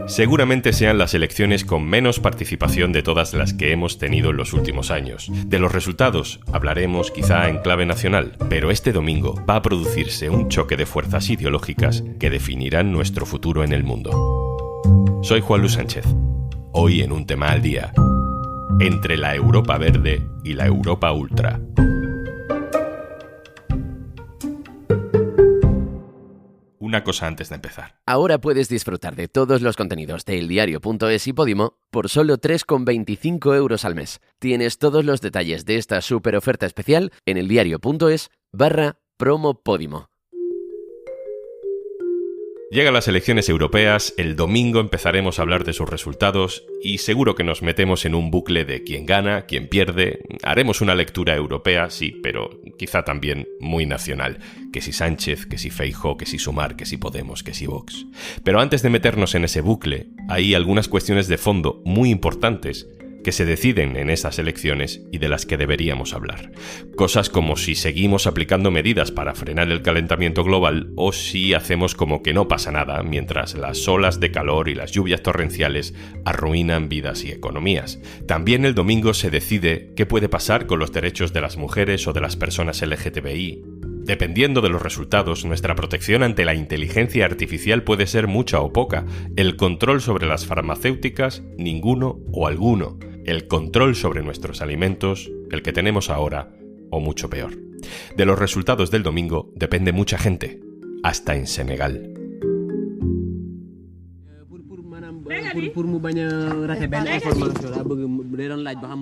Seguramente sean las elecciones con menos participación de todas las que hemos tenido en los últimos años. De los resultados hablaremos quizá en clave nacional, pero este domingo va a producirse un choque de fuerzas ideológicas que definirán nuestro futuro en el mundo. Soy Juan Luis Sánchez. Hoy en Un Tema al Día, entre la Europa verde y la Europa ultra. Una cosa antes de empezar. Ahora puedes disfrutar de todos los contenidos de eldiario.es y Podimo por solo 3,25 € al mes. Tienes todos los detalles de esta súper oferta especial en eldiario.es/promo Podimo. Llegan las elecciones europeas, el domingo empezaremos a hablar de sus resultados y seguro que nos metemos en un bucle de quién gana, quién pierde. Haremos una lectura europea, sí, pero quizá también muy nacional. Que si Sánchez, que si Feijóo, que si Sumar, que si Podemos, que si Vox. Pero antes de meternos en ese bucle, hay algunas cuestiones de fondo muy importantes que se deciden en esas elecciones y de las que deberíamos hablar. Cosas como si seguimos aplicando medidas para frenar el calentamiento global o si hacemos como que no pasa nada mientras las olas de calor y las lluvias torrenciales arruinan vidas y economías. También el domingo se decide qué puede pasar con los derechos de las mujeres o de las personas LGTBI. Dependiendo de los resultados, nuestra protección ante la inteligencia artificial puede ser mucha o poca. El control sobre las farmacéuticas, ninguno o alguno. El control sobre nuestros alimentos, el que tenemos ahora, o mucho peor. De los resultados del domingo depende mucha gente, hasta en Senegal.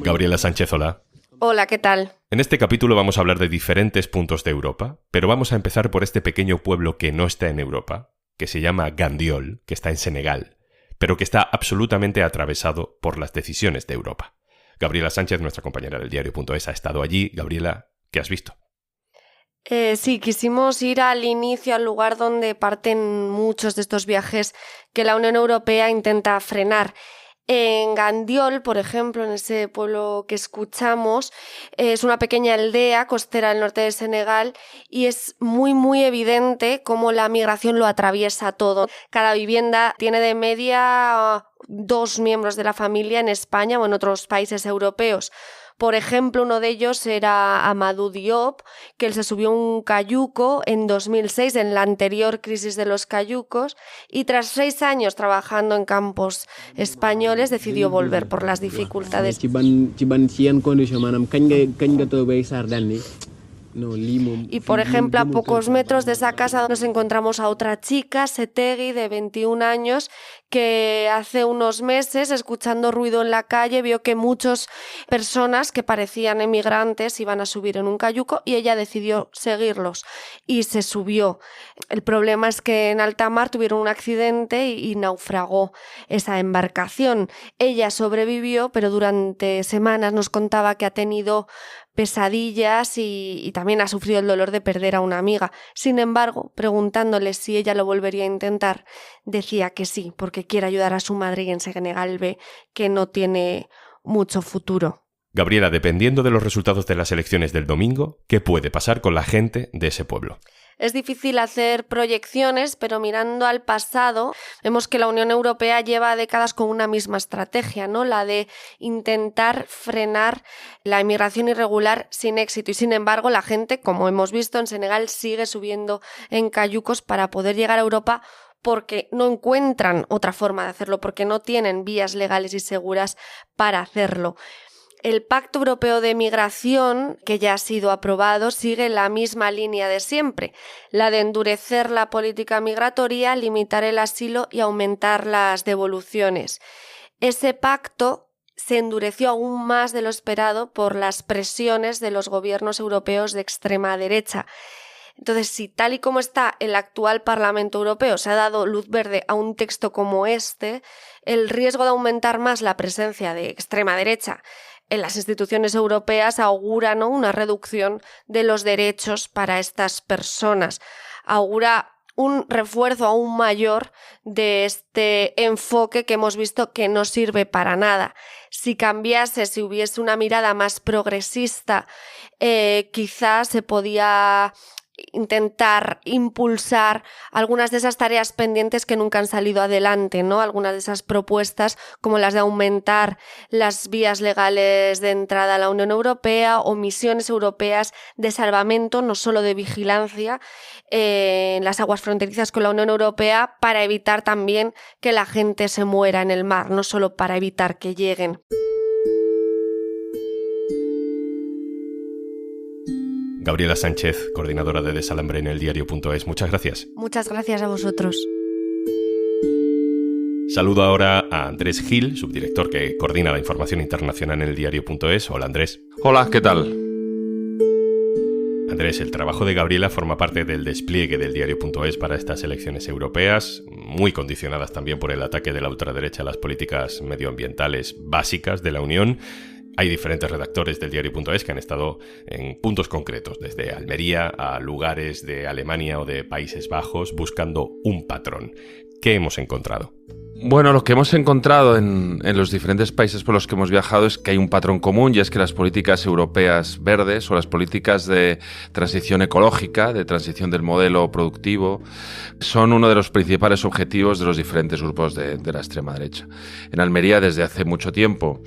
Gabriela Sánchez, hola. Hola, ¿qué tal? En este capítulo vamos a hablar de diferentes puntos de Europa, pero vamos a empezar por este pequeño pueblo que no está en Europa, que se llama Gandiol, que está en Senegal, pero que está absolutamente atravesado por las decisiones de Europa. Gabriela Sánchez, nuestra compañera del diario.es, ha estado allí. Gabriela, ¿qué has visto? Sí, quisimos ir al inicio, al lugar donde parten muchos de estos viajes que la Unión Europea intenta frenar. En Gandiol, por ejemplo, en ese pueblo que escuchamos, es una pequeña aldea costera del norte de Senegal y es muy evidente cómo la migración lo atraviesa todo. Cada vivienda tiene de media 2 miembros de la familia en España o en otros países europeos. Por ejemplo, uno de ellos era Amadou Diop, que él se subió a un cayuco en 2006, en la anterior crisis de los cayucos, y tras 6 años trabajando en campos españoles decidió volver por las dificultades. Y por ejemplo, a pocos metros de esa casa nos encontramos a otra chica, Setegui, de 21 años, que hace unos meses, escuchando ruido en la calle, vio que muchas personas que parecían emigrantes iban a subir en un cayuco y ella decidió seguirlos y se subió. El problema es que en alta mar tuvieron un accidente y naufragó esa embarcación. Ella sobrevivió, pero durante semanas nos contaba que ha tenido pesadillas y también ha sufrido el dolor de perder a una amiga. Sin embargo, preguntándole si ella lo volvería a intentar, decía que sí, porque quiere ayudar a su madre y en Senegal ve que no tiene mucho futuro. Gabriela, dependiendo de los resultados de las elecciones del domingo, ¿qué puede pasar con la gente de ese pueblo? Es difícil hacer proyecciones, pero mirando al pasado, vemos que la Unión Europea lleva décadas con una misma estrategia, ¿no? La de intentar frenar la inmigración irregular sin éxito. Y sin embargo, la gente, como hemos visto en Senegal, sigue subiendo en cayucos para poder llegar a Europa porque no encuentran otra forma de hacerlo, porque no tienen vías legales y seguras para hacerlo. El Pacto Europeo de Migración, que ya ha sido aprobado, sigue la misma línea de siempre, la de endurecer la política migratoria, limitar el asilo y aumentar las devoluciones. Ese pacto se endureció aún más de lo esperado por las presiones de los gobiernos europeos de extrema derecha. Entonces, si tal y como está el actual Parlamento Europeo se ha dado luz verde a un texto como este, el riesgo de aumentar más la presencia de extrema derecha en las instituciones europeas augura, ¿no?, una reducción de los derechos para estas personas. Augura un refuerzo aún mayor de este enfoque que hemos visto que no sirve para nada. Si cambiase, si hubiese una mirada más progresista, quizás se podía intentar impulsar algunas de esas tareas pendientes que nunca han salido adelante, ¿no? Algunas de esas propuestas como las de aumentar las vías legales de entrada a la Unión Europea o misiones europeas de salvamento, no solo de vigilancia en las aguas fronterizas con la Unión Europea, para evitar también que la gente se muera en el mar, no solo para evitar que lleguen. Gabriela Sánchez, coordinadora de Desalambre en eldiario.es, muchas gracias. Muchas gracias a vosotros. Saludo ahora a Andrés Gil, subdirector que coordina la información internacional en eldiario.es. Hola, Andrés. Hola, ¿qué tal? Andrés, el trabajo de Gabriela forma parte del despliegue del diario.es para estas elecciones europeas, muy condicionadas también por el ataque de la ultraderecha a las políticas medioambientales básicas de la Unión. Hay diferentes redactores del diario.es que han estado en puntos concretos, desde Almería a lugares de Alemania o de Países Bajos, buscando un patrón. ¿Qué hemos encontrado? Bueno, lo que hemos encontrado en los diferentes países por los que hemos viajado es que hay un patrón común, y es que las políticas europeas verdes o las políticas de transición ecológica, de transición del modelo productivo, son uno de los principales objetivos de los diferentes grupos de la extrema derecha. En Almería, desde hace mucho tiempo,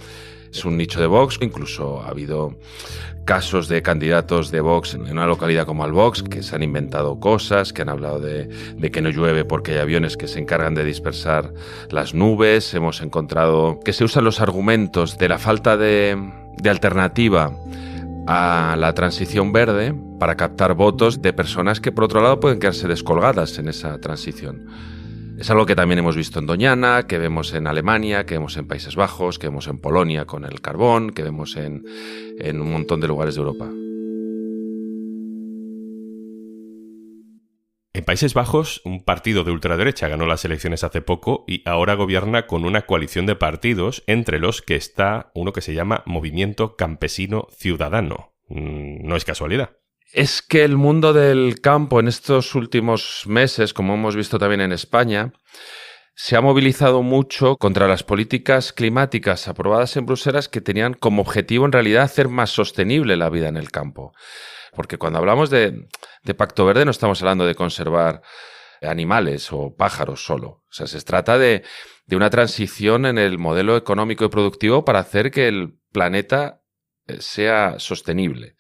es un nicho de Vox. Incluso ha habido casos de candidatos de Vox en una localidad como Albox que se han inventado cosas, que han hablado de que no llueve porque hay aviones que se encargan de dispersar las nubes. Hemos encontrado que se usan los argumentos de la falta de alternativa a la transición verde para captar votos de personas que, por otro lado, pueden quedarse descolgadas en esa transición. Es algo que también hemos visto en Doñana, que vemos en Alemania, que vemos en Países Bajos, que vemos en Polonia con el carbón, que vemos en un montón de lugares de Europa. En Países Bajos, un partido de ultraderecha ganó las elecciones hace poco y ahora gobierna con una coalición de partidos, entre los que está uno que se llama Movimiento Campesino Ciudadano. No es casualidad. Es que el mundo del campo en estos últimos meses, como hemos visto también en España, se ha movilizado mucho contra las políticas climáticas aprobadas en Bruselas, que tenían como objetivo en realidad hacer más sostenible la vida en el campo. Porque cuando hablamos de Pacto Verde no estamos hablando de conservar animales o pájaros solo. O sea, se trata de una transición en el modelo económico y productivo para hacer que el planeta sea sostenible.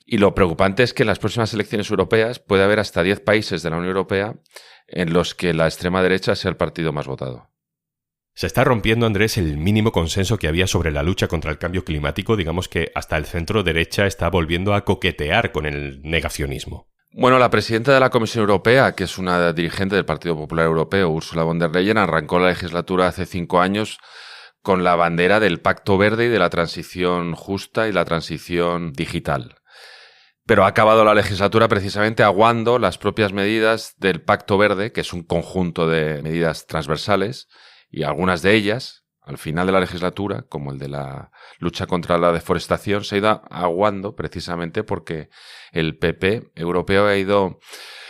Y lo preocupante es que en las próximas elecciones europeas puede haber hasta 10 países de la Unión Europea en los que la extrema derecha sea el partido más votado. Se está rompiendo, Andrés, el mínimo consenso que había sobre la lucha contra el cambio climático. Digamos que hasta el centro derecha está volviendo a coquetear con el negacionismo. Bueno, la presidenta de la Comisión Europea, que es una dirigente del Partido Popular Europeo, Ursula von der Leyen, arrancó la legislatura hace 5 años con la bandera del Pacto Verde y de la transición justa y la transición digital. Pero ha acabado la legislatura precisamente aguando las propias medidas del Pacto Verde, que es un conjunto de medidas transversales, y algunas de ellas, al final de la legislatura, como el de la lucha contra la deforestación, se ha ido aguando precisamente porque el PP europeo ha ido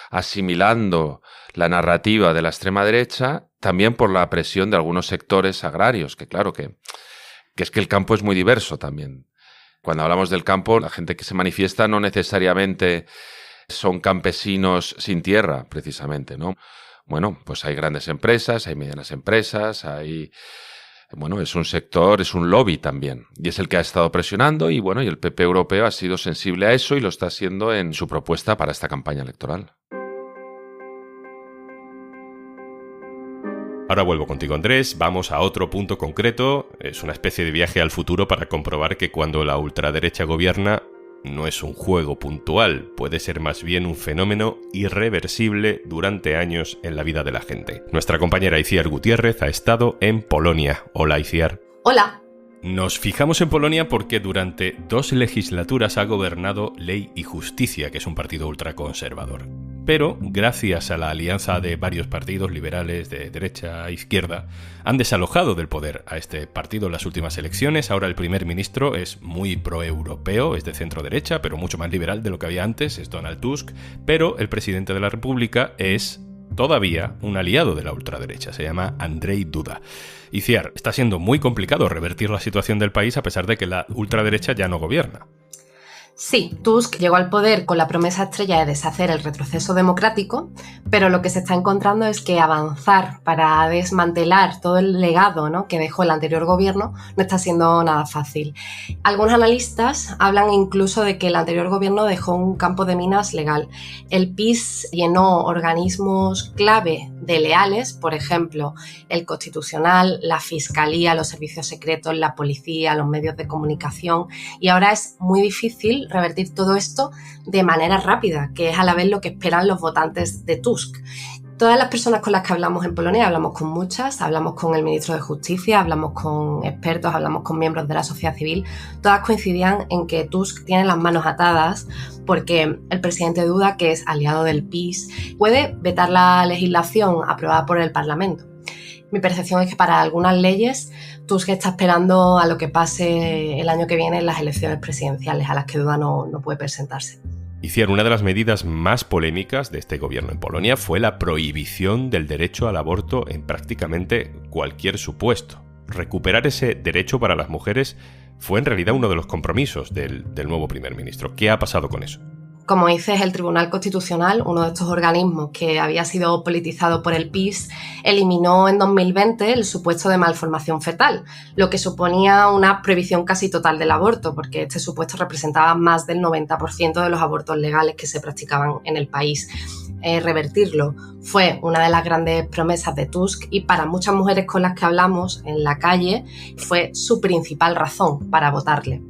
asimilando la narrativa de la extrema derecha, también por la presión de algunos sectores agrarios, que claro que es que el campo es muy diverso también. Cuando hablamos del campo, la gente que se manifiesta no necesariamente son campesinos sin tierra, precisamente, ¿no? Bueno, pues hay grandes empresas, hay medianas empresas, es un sector, es un lobby también. Y es el que ha estado presionando y el PP europeo ha sido sensible a eso y lo está haciendo en su propuesta para esta campaña electoral. Ahora vuelvo contigo, Andrés. Vamos a otro punto concreto. Es una especie de viaje al futuro para comprobar que cuando la ultraderecha gobierna no es un juego puntual, puede ser más bien un fenómeno irreversible durante años en la vida de la gente. Nuestra compañera Itziar Gutiérrez ha estado en Polonia. Hola, Itziar. Hola. Nos fijamos en Polonia porque durante 2 legislaturas ha gobernado Ley y Justicia, que es un partido ultraconservador. Pero, gracias a la alianza de varios partidos liberales de derecha a izquierda, han desalojado del poder a este partido en las últimas elecciones. Ahora el primer ministro es muy proeuropeo, es de centro derecha, pero mucho más liberal de lo que había antes, es Donald Tusk. Pero el presidente de la República es todavía un aliado de la ultraderecha, se llama Andrzej Duda. Itziar, está siendo muy complicado revertir la situación del país a pesar de que la ultraderecha ya no gobierna. Sí, Tusk llegó al poder con la promesa estrella de deshacer el retroceso democrático, pero lo que se está encontrando es que avanzar para desmantelar todo el legado, ¿no?, que dejó el anterior gobierno no está siendo nada fácil. Algunos analistas hablan incluso de que el anterior gobierno dejó un campo de minas legal. El PiS llenó organismos clave de leales, por ejemplo, el Constitucional, la Fiscalía, los servicios secretos, la policía, los medios de comunicación, y ahora es muy difícil revertir todo esto de manera rápida, que es a la vez lo que esperan los votantes de Tusk. Todas las personas con las que hablamos en Polonia, hablamos con muchas, hablamos con el ministro de Justicia, hablamos con expertos, hablamos con miembros de la sociedad civil, todas coincidían en que Tusk tiene las manos atadas porque el presidente Duda, que es aliado del PiS, puede vetar la legislación aprobada por el Parlamento. Mi percepción es que para algunas leyes Tusk está esperando a lo que pase el año que viene en las elecciones presidenciales, a las que Duda no puede presentarse. Iciar, una de las medidas más polémicas de este gobierno en Polonia fue la prohibición del derecho al aborto en prácticamente cualquier supuesto. Recuperar ese derecho para las mujeres fue en realidad uno de los compromisos del nuevo primer ministro. ¿Qué ha pasado con eso? Como dices, el Tribunal Constitucional, uno de estos organismos que había sido politizado por el PiS, eliminó en 2020 el supuesto de malformación fetal, lo que suponía una prohibición casi total del aborto, porque este supuesto representaba más del 90% de los abortos legales que se practicaban en el país. Revertirlo fue una de las grandes promesas de Tusk y para muchas mujeres con las que hablamos en la calle fue su principal razón para votarle.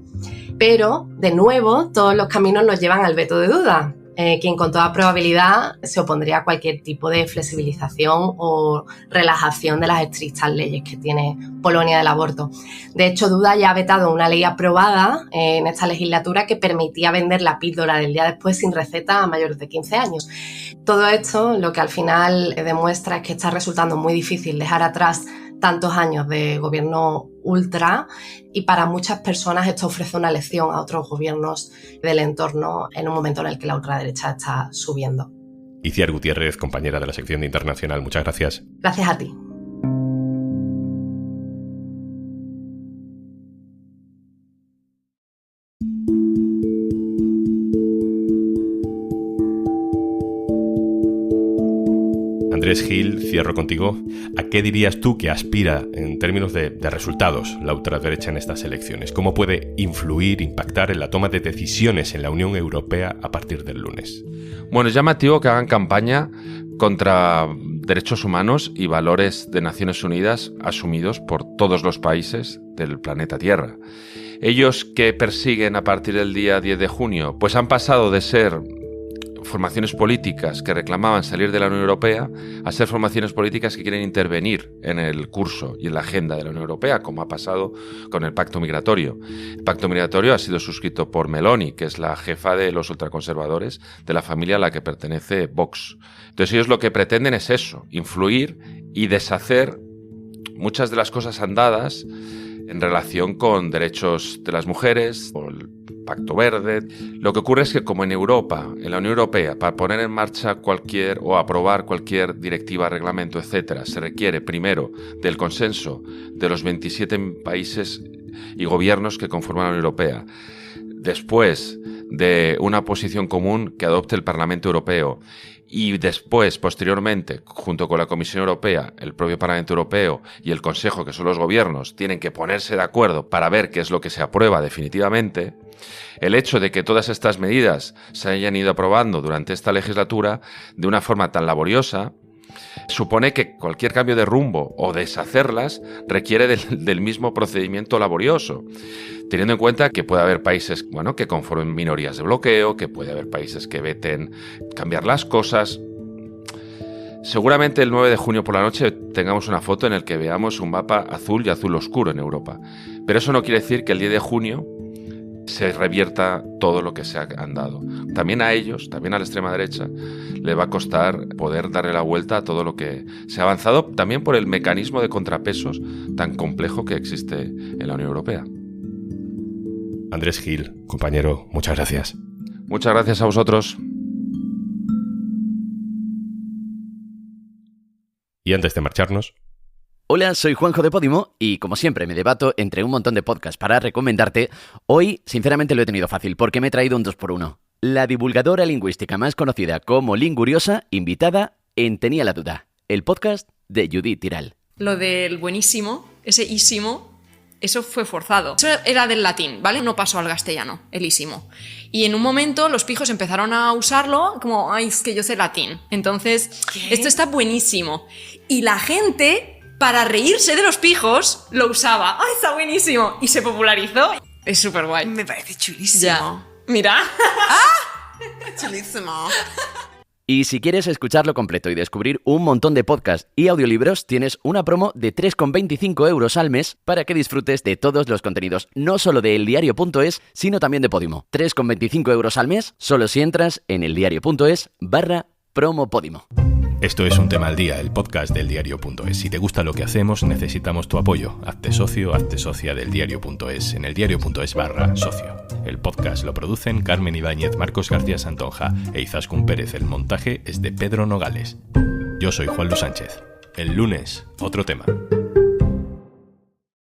Pero, de nuevo, todos los caminos nos llevan al veto de Duda, quien con toda probabilidad se opondría a cualquier tipo de flexibilización o relajación de las estrictas leyes que tiene Polonia del aborto. De hecho, Duda ya ha vetado una ley aprobada en esta legislatura que permitía vender la píldora del día después sin receta a mayores de 15 años. Todo esto lo que al final demuestra es que está resultando muy difícil dejar atrás tantos años de gobierno ultra y para muchas personas esto ofrece una lección a otros gobiernos del entorno en un momento en el que la ultraderecha está subiendo. Iciar Gutiérrez, compañera de la sección de Internacional, muchas gracias. Gracias a ti. Andrés Gil, cierro contigo. ¿A qué dirías tú que aspira en términos de resultados la ultraderecha en estas elecciones? ¿Cómo puede influir, impactar en la toma de decisiones en la Unión Europea a partir del lunes? Bueno, es llamativo que hagan campaña contra derechos humanos y valores de Naciones Unidas asumidos por todos los países del planeta Tierra. Ellos que persiguen a partir del día 10 de junio, pues han pasado de ser formaciones políticas que reclamaban salir de la Unión Europea a ser formaciones políticas que quieren intervenir en el curso y en la agenda de la Unión Europea, como ha pasado con el Pacto Migratorio. El Pacto Migratorio ha sido suscrito por Meloni, que es la jefa de los ultraconservadores de la familia a la que pertenece Vox. Entonces ellos lo que pretenden es eso, influir y deshacer muchas de las cosas andadas en relación con derechos de las mujeres, o el Pacto Verde. Lo que ocurre es que como en Europa, en la Unión Europea, para poner en marcha cualquier o aprobar cualquier directiva, reglamento, etcétera, se requiere primero del consenso de los 27 países y gobiernos que conforman la Unión Europea, después de una posición común que adopte el Parlamento Europeo y después, posteriormente, junto con la Comisión Europea, el propio Parlamento Europeo y el Consejo, que son los gobiernos, tienen que ponerse de acuerdo para ver qué es lo que se aprueba definitivamente. El hecho de que todas estas medidas se hayan ido aprobando durante esta legislatura de una forma tan laboriosa supone que cualquier cambio de rumbo o deshacerlas requiere del mismo procedimiento laborioso, teniendo en cuenta que puede haber países, que conformen minorías de bloqueo, que puede haber países que veten cambiar las cosas. Seguramente el 9 de junio por la noche tengamos una foto en la que veamos un mapa azul y azul oscuro en Europa, pero eso no quiere decir que el 10 de junio se revierta todo lo que se ha andado. También a ellos, también a la extrema derecha, le va a costar poder darle la vuelta a todo lo que se ha avanzado, también por el mecanismo de contrapesos tan complejo que existe en la Unión Europea. Andrés Gil, compañero, muchas gracias. Muchas gracias a vosotros. Y antes de marcharnos... Hola, soy Juanjo de Podimo y como siempre me debato entre un montón de podcasts para recomendarte. Hoy, sinceramente, lo he tenido fácil porque me he traído un 2x1. La divulgadora lingüística más conocida como Linguriosa, invitada en Tenía la Duda, el podcast de Judith Tiral. Lo del buenísimo, ese ísimo, eso fue forzado. Eso era del latín, ¿vale? No pasó al castellano, el ísimo. Y en un momento los pijos empezaron a usarlo como, ay, es que yo sé latín. Entonces, esto está buenísimo. Y la gente, para reírse de los pijos, lo usaba. ¡Ay, está buenísimo! Y se popularizó. Es súper guay. Me parece chulísimo. Ya. Mira. Chulísimo. Y si quieres escucharlo completo y descubrir un montón de podcasts y audiolibros, tienes una promo de 3,25 € al mes para que disfrutes de todos los contenidos, no solo de eldiario.es, sino también de Podimo. 3,25 € al mes, solo si entras en eldiario.es/promo Podimo. Esto es Un Tema al Día, el podcast del Diario.es. Si te gusta lo que hacemos, necesitamos tu apoyo. Hazte socio, hazte socia del Diario.es en eldiario.es/socio. El podcast lo producen Carmen Ibáñez, Marcos García Santonja e Izaskun Pérez. El montaje es de Pedro Nogales. Yo soy Juan Luis Sánchez. El lunes, otro tema.